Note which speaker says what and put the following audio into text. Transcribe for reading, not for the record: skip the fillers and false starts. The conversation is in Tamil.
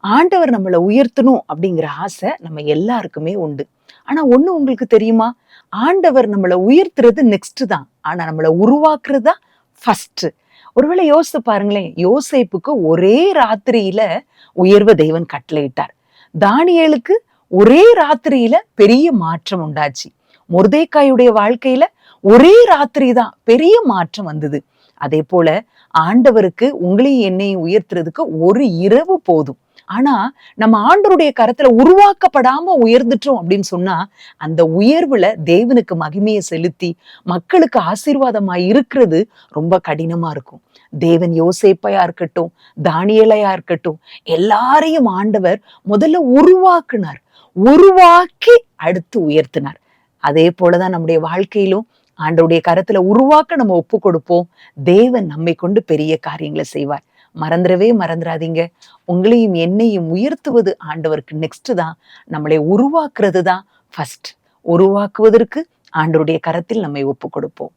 Speaker 1: ஆண்டவர் நம்மளை உயர்த்தணும் அப்படிங்கிற ஆசை நம்ம எல்லாருக்குமே உண்டு. ஆனா ஒண்ணு உங்களுக்கு தெரியுமா? ஆண்டவர் நம்மளை உயர்த்துறது நெக்ஸ்ட் தான். ஆனா நம்மளை உருவாக்குறது தான் ஃபர்ஸ்ட். ஒருவேளை யோசித்து பாருங்களேன். யோசேப்புக்கு ஒரே ராத்திரியில உயர்வ தேவன் கட்டளையிட்டார். தானியேலுக்கு ஒரே ராத்திரியில பெரிய மாற்றம் உண்டாச்சு. மொர்தேக்காயுடைய வாழ்க்கையில ஒரே ராத்திரி தான் பெரிய மாற்றம் வந்தது. அதே போல ஆண்டவருக்கு உங்களையும் என்னையும் உயர்த்துறதுக்கு ஒரு இரவு போதும். ஆனா நம்ம ஆண்டவருடைய கரத்துல உருவாக்கப்படாம உயர்ந்துட்டோம் அப்படின்னு சொன்னா, அந்த உயர்வுல தேவனுக்கு மகிமையை செலுத்தி மக்களுக்கு ஆசீர்வாதமா இருக்கிறது ரொம்ப கடினமா இருக்கும். தேவன் யோசேப்பையா இருக்கட்டும், தானியேலையா இருக்கட்டும், எல்லாரையும் ஆண்டவர் முதல்ல உருவாக்குனார். உருவாக்கி அடுத்து உயர்த்தினார். அதே போலதான் நம்முடைய வாழ்க்கையிலும் ஆண்டவருடைய கரத்துல உருவாக்க நம்ம ஒப்பு கொடுப்போம். தேவன் நம்மை கொண்டு பெரிய காரியங்களை செய்வார். மறந்துடவே மறந்துடாதீங்க. உங்களையும் என்னையும் உயர்த்துவது ஆண்டவருக்கு நெக்ஸ்ட் தான். நம்மளை உருவாக்குறது தான் ஃபர்ஸ்ட். உருவாக்குவதற்கு ஆண்டவருடைய கரத்தில் நம்மை ஒப்பு கொடுப்போம்.